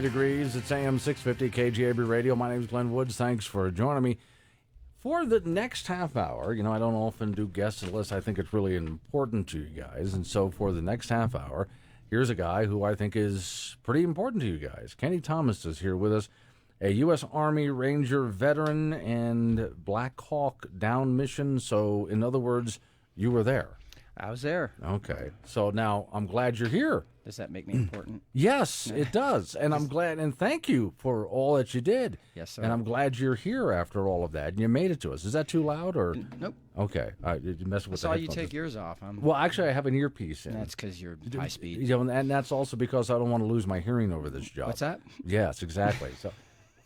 Degrees. It's AM 650 KGAB Radio. My name is Glenn Woods. Thanks for joining me. For the next half hour, I don't often do guests unless I think it's really important to you guys. And so for the next half hour, here's a guy who I think is pretty important to you guys. Keni Thomas is here with us, a U.S. Army Ranger veteran and Black Hawk Down mission. So, in other words, you were there. I was there. Okay. So now I'm glad you're here. Does that make me important? Yes, it does. And I'm glad, and thank you for all that you did. Yes, sir. And I'm glad you're here after all of that. And you made it to us. Is that too loud? Or Nope. Okay. You mess with I saw you take yours off. Well, actually, I have an earpiece in. That's because you're high speed. And that's also because I don't want to lose my hearing over this job. What's that? Yes, exactly. So,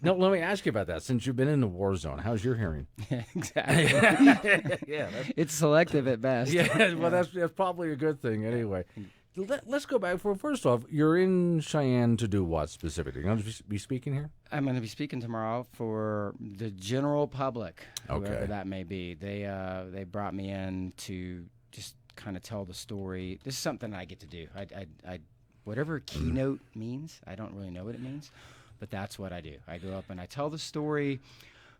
no, let me ask you about that. Since you've been in the war zone, how's your hearing? Yeah, exactly. Yeah, it's selective at best. Yeah, well, that's probably a good thing anyway. Let's go back. First off, you're in Cheyenne to do what specifically? You're going to be speaking here? I'm going to be speaking tomorrow for the general public, whoever Okay. that may be. They brought me in to just kind of tell the story. This is something I get to do. I whatever keynote means, I don't really know what it means, but that's what I do. I go up and I tell the story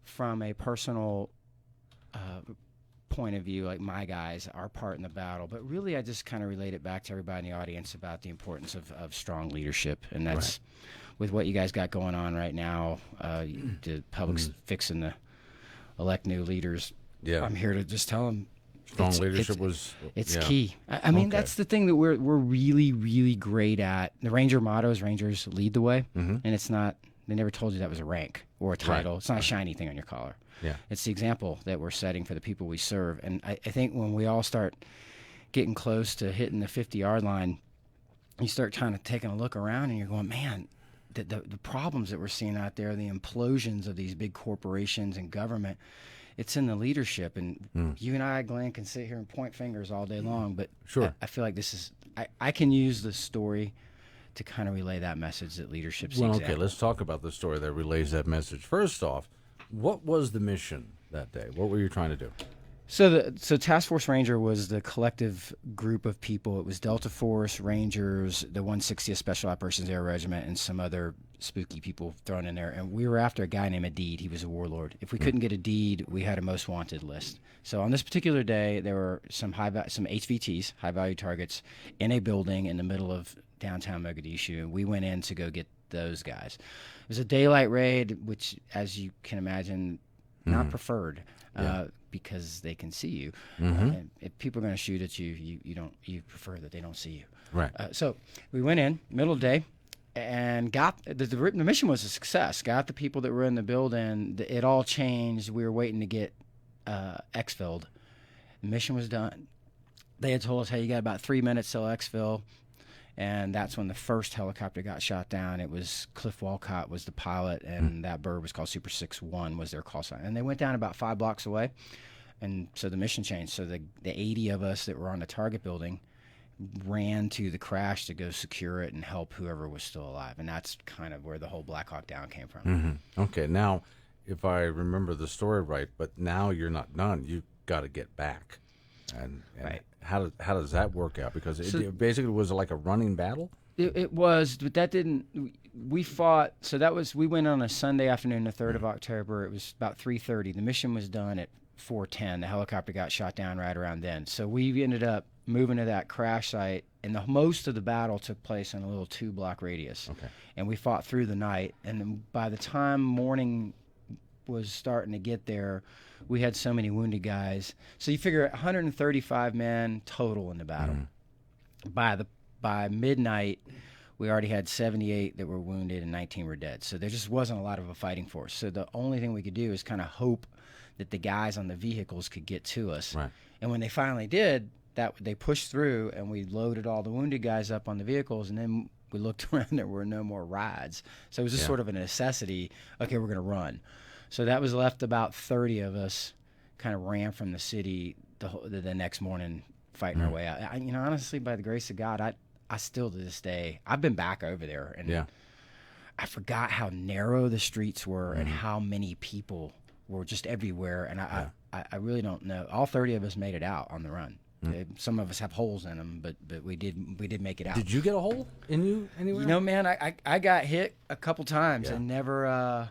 from a personal point of view, like my guys, our part in the battle, but really I just kind of relate it back to everybody in the audience about the importance of strong leadership, and that's with what you guys got going on right now. The public's fixing to elect new leaders. Yeah, I'm here to just tell them strong leadership it's key. I mean, that's the thing that we're really, really great at. The Ranger motto is Rangers lead the way, and it's not. They never told you that was a rank or a title. It's not a shiny thing on your collar. Yeah. It's the example that we're setting for the people we serve. And I think when we all start getting close to hitting the 50-yard line, you start kind of taking a look around and you're going, man, the problems that we're seeing out there, the implosions of these big corporations and government, it's in the leadership. And you and I, Glenn, can sit here and point fingers all day long, but sure. I feel like this is, I can use the story to kind of relay that message that leadership's Well, example. okay, let's talk about the story that relays that message. First off, what was the mission that day? What were you trying to do? So Task Force Ranger was the collective group of people. It was Delta Force, Rangers, the 160th Special Operations Air Regiment, and some other spooky people thrown in there. And we were after a guy named Adeed. He was a warlord. If we couldn't get Adeed, we had a most wanted list. So on this particular day, there were some HVTs, high value targets, in a building in the middle of downtown Mogadishu, and we went in to go get those guys. It was a daylight raid, which, as you can imagine, not preferred because they can see you. And if people are going to shoot at you, you prefer that they don't see you. Right. So we went in middle of the day and got the mission was a success. Got the people that were in the building. It all changed. We were waiting to get exfilled. The mission was done. They had told us, hey, you got about 3 minutes till exfil. And that's when the first helicopter got shot down. It was Cliff Walcott was the pilot, and that bird was called Super 6-1 was their call sign. And they went down about 5 blocks away, and so the mission changed. So the 80 of us that were on the target building ran to the crash to go secure it and help whoever was still alive. And that's kind of where the whole Black Hawk Down came from. Okay, now, if I remember the story right, but now you're not done. You've got to get back. And right. How does that work out? Because it basically was like a running battle? It was, but that didn't. We fought. So we went on a Sunday afternoon, the 3rd of October. It was about 3:30. The mission was done at 4:10. The helicopter got shot down right around then. So we ended up moving to that crash site, and most of the battle took place in a little 2-block radius. Okay. And we fought through the night, and then by the time morning was starting to get there, we had so many wounded guys. So you figure 135 men total in the battle. By midnight, we already had 78 that were wounded and 19 were dead. So there just wasn't a lot of a fighting force. So the only thing we could do is kind of hope that the guys on the vehicles could get to us. Right. And when they finally did, they pushed through, and we loaded all the wounded guys up on the vehicles, and then we looked around, there were no more rides. So it was just sort of a necessity. Okay, we're going to run. So that was left about 30 of us kind of ran from the city the next morning fighting our way out. Honestly, by the grace of God, I still to this day, I've been back over there, and I forgot how narrow the streets were and how many people were just everywhere. And I really don't know. All 30 of us made it out on the run. Some of us have holes in them, but we did make it out. Did you get a hole in you anywhere? You know, man, I got hit a couple times and never.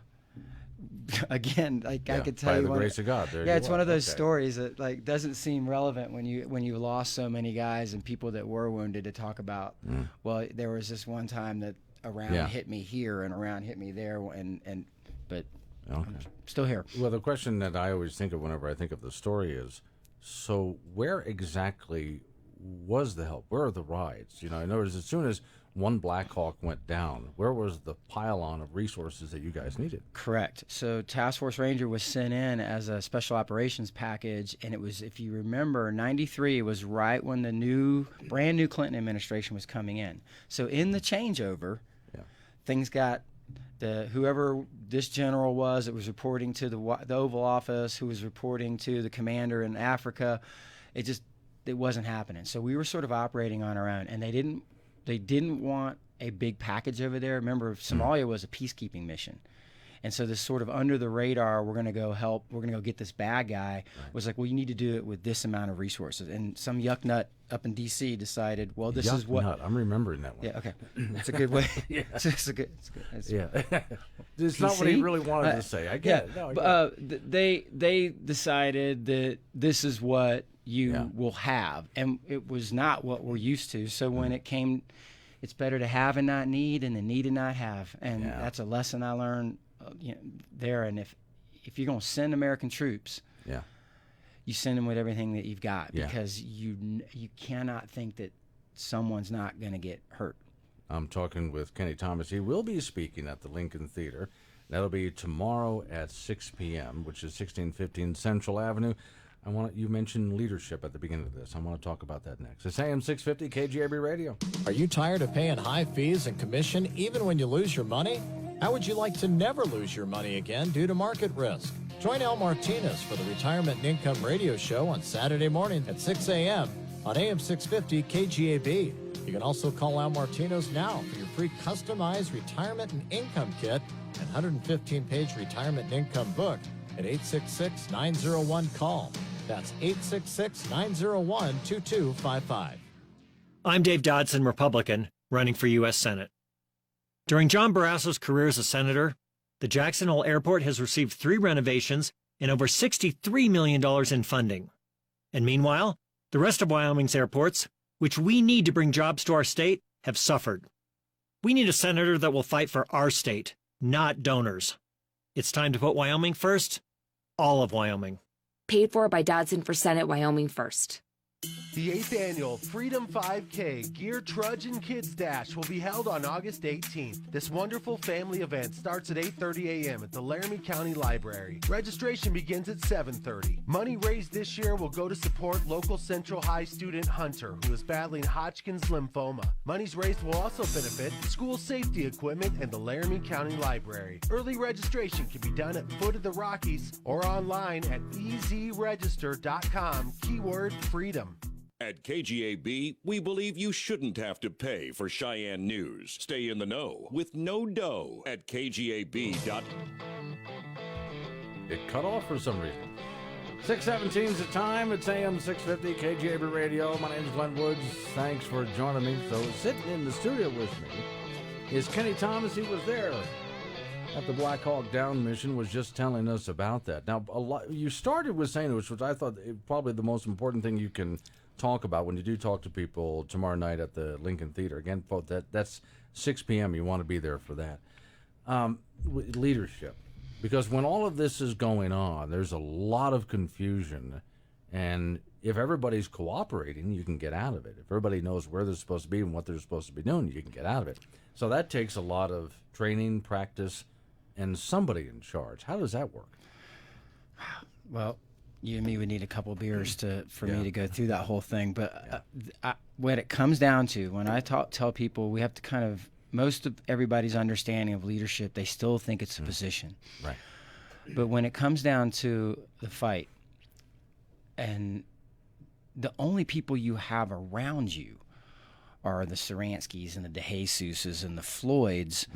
Again, I could tell you. By the grace of God. There it's one of those stories that like doesn't seem relevant when you lost so many guys and people that were wounded to talk about. Well, there was this one time that a round hit me here and a round hit me there, but I'm still here. Well, the question that I always think of whenever I think of the story is, so where exactly was the help? Where are the rides? You know, in other words, as soon as one Black Hawk went down, where was the pile-on of resources that you guys needed? Correct. So Task Force Ranger was sent in as a special operations package, and it was, if you remember, 93 was right when the brand new Clinton administration was coming in. So in the changeover, things got whoever this general was that was reporting to the Oval Office, who was reporting to the commander in Africa, it wasn't happening. So we were sort of operating on our own, and they didn't want a big package over there. Remember, Somalia was a peacekeeping mission. And so this sort of under the radar, we're going to go help, we're going to go get this bad guy, was like, well, you need to do it with this amount of resources. And some yuck nut up in D.C. decided, well, this is what... I'm remembering that one. Yeah, okay. That's a good way. It's good. It's not what he really wanted to say. I get it. No, they decided that this is what you will have. And it was not what we're used to. So when it came... It's better to have and not need, and to need and not have, and that's a lesson I learned there. And if you're going to send American troops, you send them with everything that you've got, because you cannot think that someone's not going to get hurt. I'm talking with Keni Thomas. He will be speaking at the Lincoln Theater. That'll be tomorrow at 6 p.m., which is 1615 Central Avenue. You mentioned leadership at the beginning of this. I want to talk about that next. It's AM 650 KGAB Radio. Are you tired of paying high fees and commission even when you lose your money? How would you like to never lose your money again due to market risk? Join Al Martinez for the Retirement and Income Radio Show on Saturday morning at 6 a.m. on AM 650 KGAB. You can also call Al Martinez now for your free customized retirement and income kit and 115-page retirement and income book at 866-901-CALL. That's 866-901-2255. I'm Dave Dodson, Republican, running for U.S. Senate. During John Barrasso's career as a senator, the Jackson Hole Airport has received 3 renovations and over $63 million in funding. And meanwhile, the rest of Wyoming's airports, which we need to bring jobs to our state, have suffered. We need a senator that will fight for our state, not donors. It's time to put Wyoming first, all of Wyoming. Paid for by Dodson for Senate, Wyoming First. The 8th annual Freedom 5K Gear, Trudge, and Kids Dash will be held on August 18th. This wonderful family event starts at 8:30 a.m. at the Laramie County Library. Registration begins at 7:30. Money raised this year will go to support local Central High student Hunter, who is battling Hodgkin's lymphoma. Monies raised will also benefit school safety equipment and the Laramie County Library. Early registration can be done at Foot of the Rockies or online at ezregister.com, keyword freedom. At KGAB, we believe you shouldn't have to pay for Cheyenne News. Stay in the know with no dough at KGAB. It cut off for some reason. 6:17 is the time. It's AM 650 KGAB Radio. My name is Glenn Woods. Thanks for joining me. So sitting in the studio with me is Keni Thomas. He was there at the Black Hawk Down mission, was just telling us about that. Now, you started with saying, which I thought probably the most important thing you can talk about when you do talk to people tomorrow night at the Lincoln Theater. Again, that's 6 p.m. You want to be there for that. Leadership. Because when all of this is going on, there's a lot of confusion. And if everybody's cooperating, you can get out of it. If everybody knows where they're supposed to be and what they're supposed to be doing, you can get out of it. So that takes a lot of training, practice, and somebody in charge. How does that work? Well, you and me would need a couple beers for me to go through that whole thing. But what it comes down to, when I tell people, we have to kind of, most of everybody's understanding of leadership, they still think it's a position. Right. But when it comes down to the fight, and the only people you have around you are the Saranskis and the DeJesuses and the Floyds,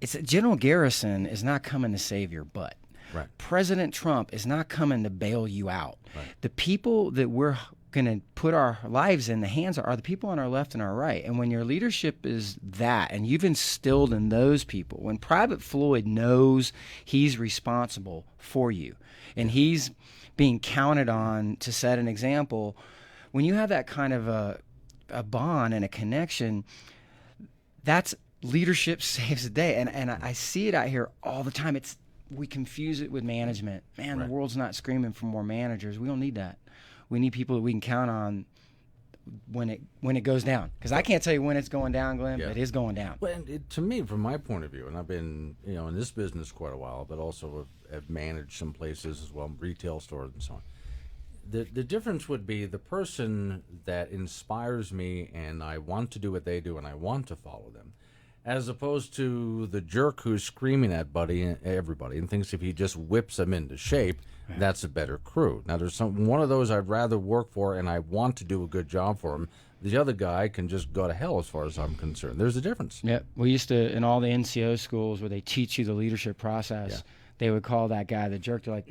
it's that General Garrison is not coming to save your butt. Right. President Trump is not coming to bail you out. Right. The people that we're going to put our lives in the hands are the people on our left and our right. And when your leadership is that, and you've instilled in those people, when Private Floyd knows he's responsible for you and he's being counted on to set an example, when you have that kind of a bond and a connection, that's leadership saves the day. And I see it out here all the time. We confuse it with management. Man, Right. The world's not screaming for more managers. We don't need that. We need people that we can count on when it goes down. Because I can't tell you when it's going down, Glenn, Yeah. but it is going down. Well, and to me, from my point of view, and I've been, in this business quite a while, but also have managed some places as well, retail stores and so on. The difference would be the person that inspires me and I want to do what they do and I want to follow them, as opposed to the jerk who's screaming at everybody and thinks if he just whips them into shape, that's a better crew. Now, there's one of those I'd rather work for and I want to do a good job for him. The other guy can just go to hell as far as I'm concerned. There's a difference. Yeah, we used to, in all the NCO schools where they teach you the leadership process, they would call that guy the jerk. They're like,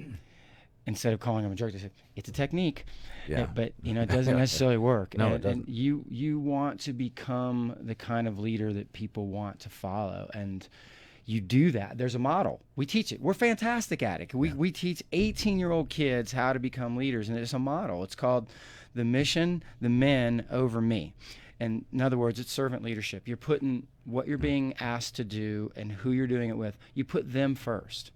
instead of calling him a jerk, they said, it's a technique. Yeah. But, it doesn't necessarily work. No, it doesn't. And you want to become the kind of leader that people want to follow. And you do that. There's a model. We teach it. We're fantastic at it. We teach 18-year-old kids how to become leaders, and it's a model. It's called the mission, the men over me. And in other words, it's servant leadership. You're putting what you're being asked to do and who you're doing it with. You put them first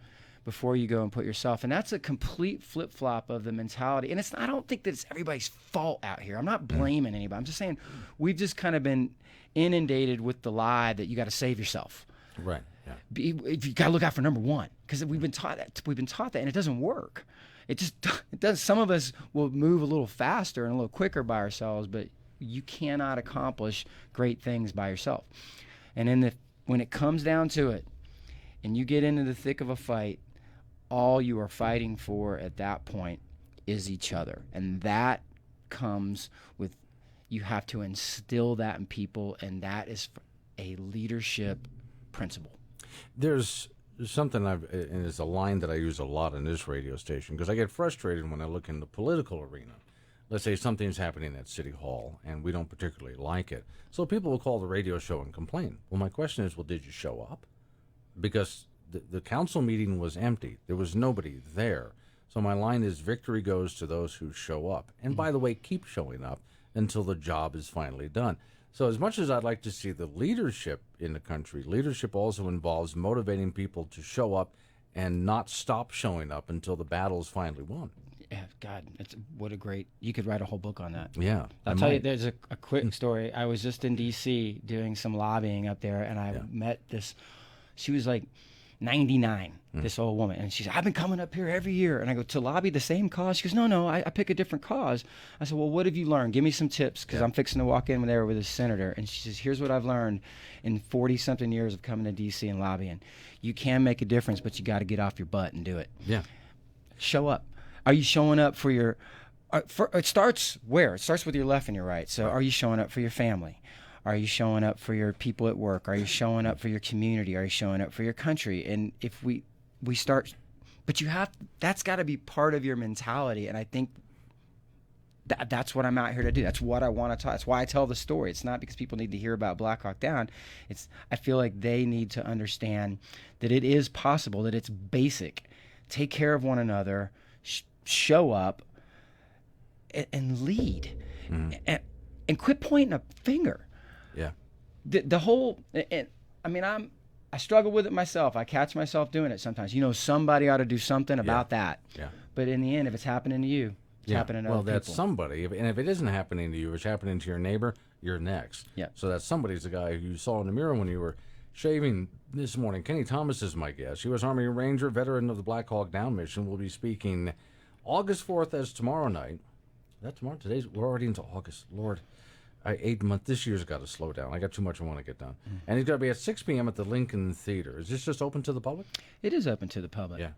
before you go and put yourself. And that's a complete flip-flop of the mentality. And I don't think that it's everybody's fault out here. I'm not blaming anybody. I'm just saying we've just kind of been inundated with the lie that you got to save yourself. Right. Yeah. You got to look out for number one, because we've been taught that. We've been taught that, and it doesn't work. It does. Some of us will move a little faster and a little quicker by ourselves, but you cannot accomplish great things by yourself. And when it comes down to it, and you get into the thick of a fight, all you are fighting for at that point is each other, and that comes with you have to instill that in people, and that is a leadership principle. There's something and it's a line that I use a lot in this radio station, because I get frustrated when I look in the political arena. Let's say something's happening at City Hall and we don't particularly like it. So people will call the radio show and complain. Well, my question is, did you show up? Because the council meeting was empty. There was nobody there. So my line is, victory goes to those who show up. And by the way, keep showing up until the job is finally done. So as much as I'd like to see the leadership in the country, leadership also involves motivating people to show up and not stop showing up until the battle is finally won. Yeah, God, what a great, you could write a whole book on that. Yeah. I'll tell you, there's a quick story. I was just in D.C. doing some lobbying up there, and I met this, she was like 99, this old woman, and she said, I've been coming up here every year. And I go, to lobby the same cause? She goes, no, I pick a different cause. I said, well, what have you learned? Give me some tips, because I'm fixing to walk in there with a senator. And she says, here's what I've learned in 40-something years of coming to D.C. and lobbying. You can make a difference, but you got to get off your butt and do it. Yeah. Show up. Are you showing up for your it starts where? It starts with your left and your right. So are you showing up for your family? Are you showing up for your people at work? Are you showing up for your community? Are you showing up for your country? And if we start, but that's got to be part of your mentality. And I think that's what I'm out here to do. That's what I want to talk. That's why I tell the story. It's not because people need to hear about Black Hawk Down. I feel like they need to understand that it is possible, that it's basic. Take care of one another, show up, and lead, and quit pointing a finger. Yeah. The whole, and I mean, I struggle with it myself. I catch myself doing it sometimes. Somebody ought to do something about that. Yeah. But in the end, if it's happening to you, it's happening to other people. Well, that's somebody. And if it isn't happening to you, it's happening to your neighbor, you're next. Yeah. So that somebody's the guy who you saw in the mirror when you were shaving this morning. Keni Thomas is my guest. U.S. Army Ranger, veteran of the Black Hawk Down mission, will be speaking August 4th as tomorrow night. Is that tomorrow? We're already into August. Lord, 8 months. This year's got to slow down. I got too much I want to get done. And he's going to be at 6 p.m. at the Lincoln Theater. Is this just open to the public? It is open to the public. Yeah.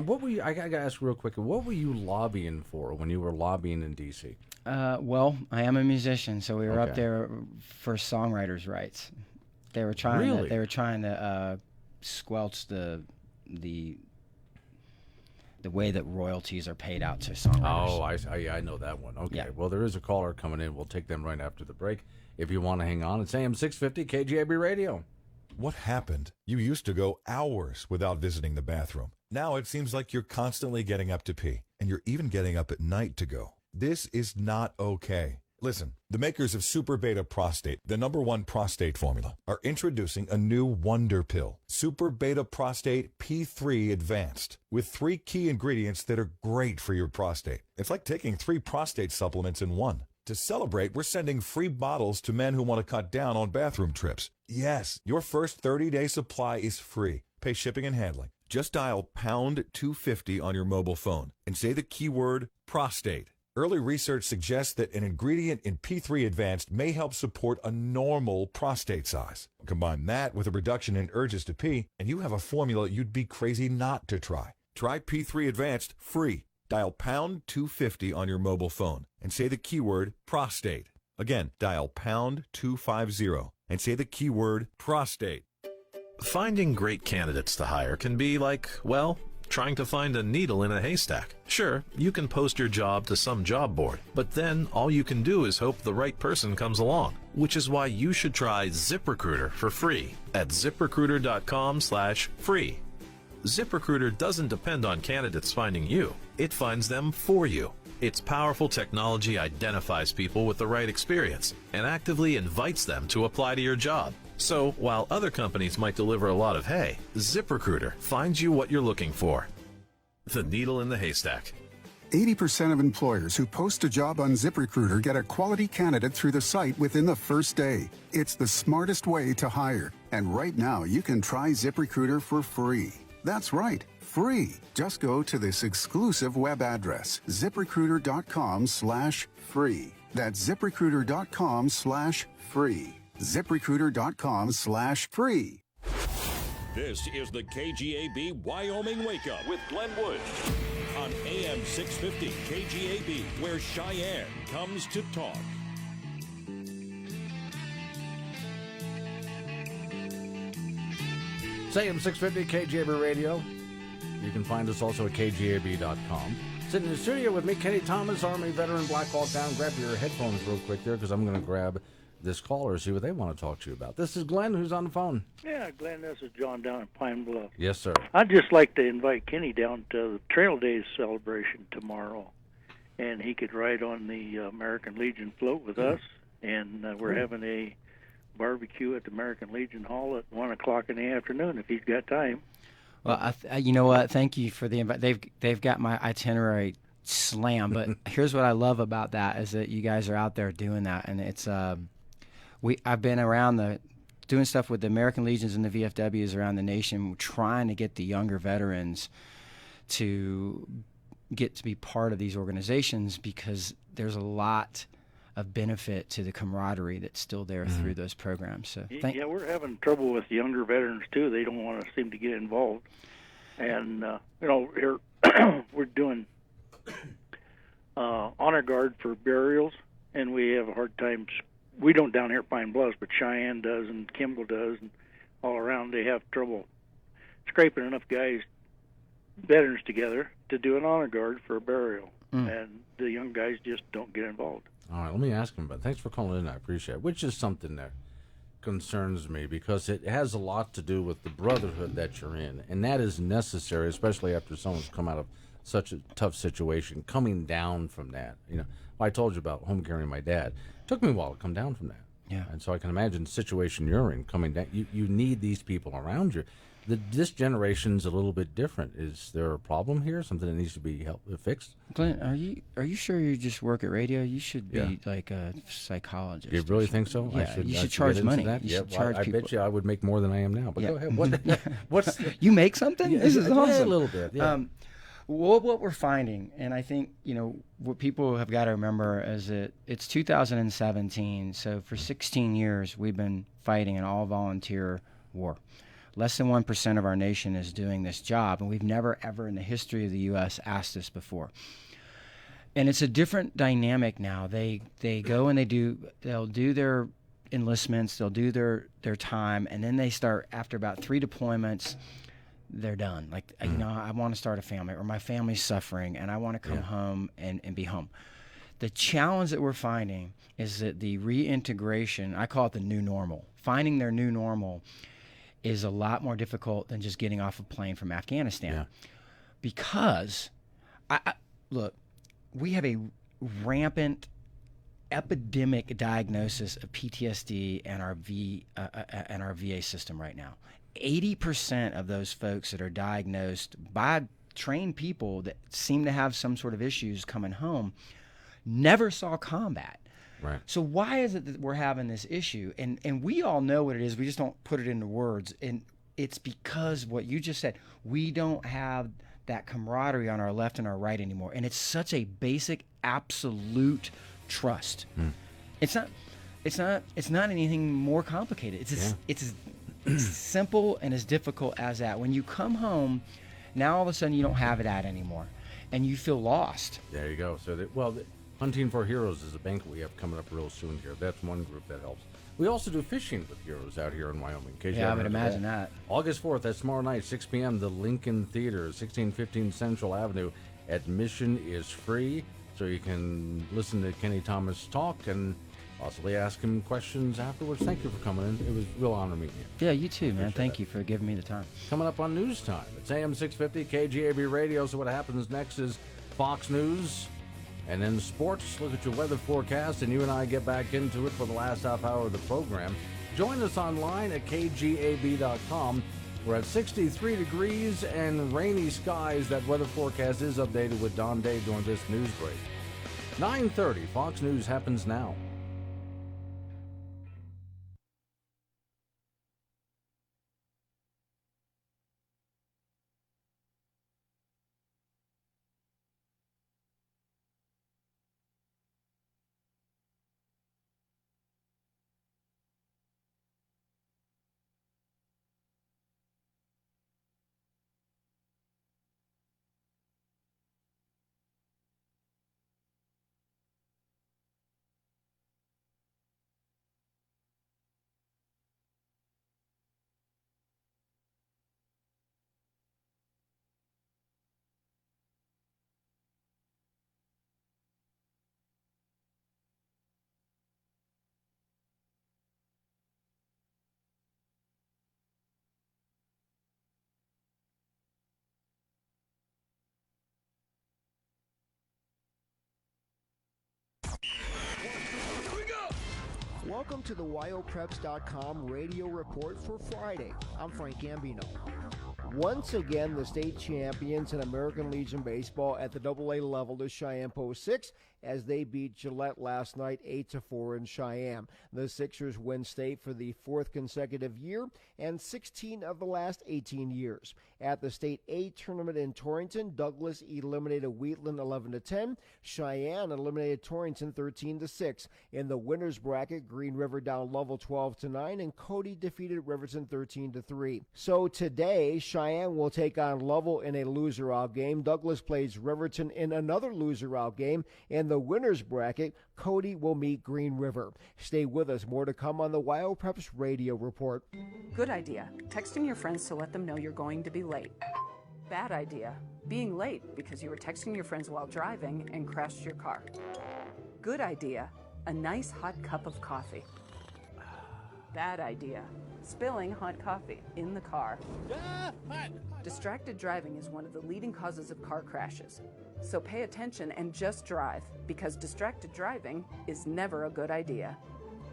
What were you? I got to ask real quick. What were you lobbying for when you were lobbying in D.C.? Well, I am a musician, so we were up Okay. there for songwriters' rights. They were trying. Really? They were trying to squelch the the way that royalties are paid out to songwriters. Oh, I know that one. Okay. Yeah. Well, there is a caller coming in. We'll take them right after the break. If you want to hang on, it's AM 650 KGAB Radio. What happened? You used to go hours without visiting the bathroom. Now it seems like you're constantly getting up to pee, and you're even getting up at night to go. This is not okay. Listen, the makers of Super Beta Prostate, the #1 prostate formula, are introducing a new wonder pill, Super Beta Prostate P3 Advanced, with 3 key ingredients that are great for your prostate. It's like taking 3 prostate supplements in one. To celebrate, we're sending free bottles to men who want to cut down on bathroom trips. Yes, your first 30-day supply is free. Pay shipping and handling. Just dial pound 250 on your mobile phone and say the keyword prostate. Early research suggests that an ingredient in P3 Advanced may help support a normal prostate size. Combine that with a reduction in urges to pee, and you have a formula you'd be crazy not to try. Try P3 Advanced free. Dial pound 250 on your mobile phone and say the keyword prostate. Again, dial pound 250 and say the keyword prostate. Finding great candidates to hire can be like, well, trying to find a needle in a haystack. Sure, you can post your job to some job board, but then all you can do is hope the right person comes along, which is why you should try ZipRecruiter for free at ziprecruiter.com/free. ZipRecruiter doesn't depend on candidates finding you. It finds them for you. Its powerful technology identifies people with the right experience and actively invites them to apply to your job. So, while other companies might deliver a lot of hay, ZipRecruiter finds you what you're looking for. The needle in the haystack. 80% of employers who post a job on ZipRecruiter get a quality candidate through the site within the first day. It's the smartest way to hire. And right now, you can try ZipRecruiter for free. That's right, free. Just go to this exclusive web address, ziprecruiter.com/free. That's ziprecruiter.com/free. ZipRecruiter.com/free. This is the KGAB Wyoming Wake Up with Glenn Woods on AM 650 KGAB, where Cheyenne comes to talk. It's AM 650 KGAB Radio. You can find us also at KGAB.com. Sitting in the studio with me, Kenny Thomas, Army veteran, Black Hawk Down. Grab your headphones real quick there because I'm going to grab this caller, see what they want to talk to you about. This is Glenn, who's on the phone. Yeah, Glenn, this is John down in Pine Bluff. Yes, sir. I'd just like to invite Kenny down to the Trail Days celebration tomorrow, and he could ride on the American Legion float with us, and we're having a barbecue at the American Legion Hall at 1 o'clock in the afternoon if he's got time. Well, you know what? Thank you for the invite. They've got my itinerary slam, but here's what I love about that is that you guys are out there doing that, and it's I've been around doing stuff with the American Legions and the VFWs around the nation, trying to get the younger veterans to get to be part of these organizations because there's a lot of benefit to the camaraderie that's still there through those programs. So yeah, we're having trouble with younger veterans too. They don't want to seem to get involved, and here we're doing honor guard for burials, and we have a hard time. We don't down here at Pine Bluffs, but Cheyenne does and Kimball does, and all around they have trouble scraping enough veterans together to do an honor guard for a burial, and the young guys just don't get involved. All right, let me ask him about it. Thanks for calling in. I appreciate it. Which is something that concerns me because it has a lot to do with the brotherhood that you're in, and that is necessary, especially after someone's come out of such a tough situation. Coming down from that, I told you about home carrying my dad. It took me a while to come down from that. Yeah. And so I can imagine the situation you're in coming down. You need these people around you. This generation's a little bit different. Is there a problem here? Something that needs to be fixed? Glenn, are you sure you just work at radio? You should be like a psychologist. You really think so? Yeah, you should charge money. You should charge I people. bet you I would make more than I am now. But go ahead. What's you make something? Yeah, this is awesome. Yeah, a little bit. Yeah. What we're finding, and I think what people have got to remember is that it's 2017. So for 16 years we've been fighting an all-volunteer war. Less than 1% of our nation is doing this job, and we've never, ever in the history of the U.S. asked this before. And it's a different dynamic now. They go and they'll do their enlistments, they'll do their time, and then they start, after about 3 deployments, they're done. Like, you know, I want to start a family, or my family's suffering, and I want to come home and be home. The challenge that we're finding is that the reintegration, I call it the new normal, finding their new normal is a lot more difficult than just getting off a plane from Afghanistan. Because, look, we have a rampant epidemic diagnosis of PTSD in our VA system right now. 80% of those folks that are diagnosed by trained people that seem to have some sort of issues coming home never saw combat. Right. So why is it that we're having this issue? And we all know what it is. We just don't put it into words. And it's because what you just said, we don't have that camaraderie on our left and our right anymore. And it's such a basic, absolute trust. It's not anything more complicated. It's as simple and as difficult as that. When you come home, now all of a sudden you don't have that anymore, and you feel lost. There you go. So, Hunting for Heroes is a banquet we have coming up real soon here. That's one group that helps. We also do fishing with heroes out here in Wyoming. Yeah, I would imagine that. August 4th, that's tomorrow night, 6 p.m., the Lincoln Theater, 1615 Central Avenue. Admission is free, so you can listen to Kenny Thomas talk and possibly ask him questions afterwards. Thank you for coming in. It was a real honor meeting you. Yeah, you too, man. Thank you for giving me the time. Coming up on News Time. It's AM 650 KGAB Radio, so what happens next is Fox News. And then sports, look at your weather forecast, and you and I get back into it for the last half hour of the program. Join us online at kgab.com. We're at 63 degrees and rainy skies. That weather forecast is updated with Don Day during this news break. 9:30, Fox News happens now. Welcome to the WyoPreps.com radio report for Friday. I'm Frank Gambino. Once again, the state champions in American Legion Baseball at the AA level to Cheyenne Post 6 as they beat Gillette last night 8-4 in Cheyenne. The Sixers win state for the fourth consecutive year and 16 of the last 18 years. At the State A tournament in Torrington, Douglas eliminated Wheatland 11-10. Cheyenne eliminated Torrington 13-6. In the winners bracket, Green River down Lovell 12-9, and Cody defeated Riverton 13-3. So today, Cheyenne will take on Lovell in a loser-out game. Douglas plays Riverton in another loser-out game. In the winners bracket, Cody will meet Green River. Stay with us. More to come on the WyoPreps radio report. Good idea. Texting your friends to let them know you're going to be late. Bad idea. Being late because you were texting your friends while driving and crashed your car. Good idea. A nice hot cup of coffee. Bad idea. Spilling hot coffee in the car. Distracted driving is one of the leading causes of car crashes. So pay attention and just drive, because distracted driving is never a good idea.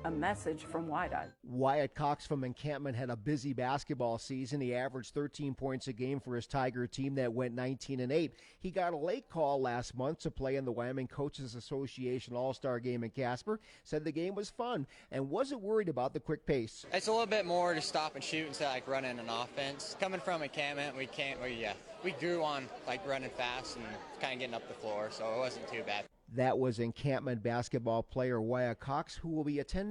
A message from WYDOT. Wyatt Cox from Encampment had a busy basketball season. He averaged 13 points a game for his Tiger team that went 19-8. He got a late call last month to play in the Wyoming Coaches Association All-Star game in Casper. Said the game was fun and wasn't worried about the quick pace. It's a little bit more to stop and shoot instead of like running an offense. Coming from Encampment, we grew on like running fast and kind of getting up the floor, so it wasn't too bad. That was Encampment basketball player Wyatt Cox, who will be attending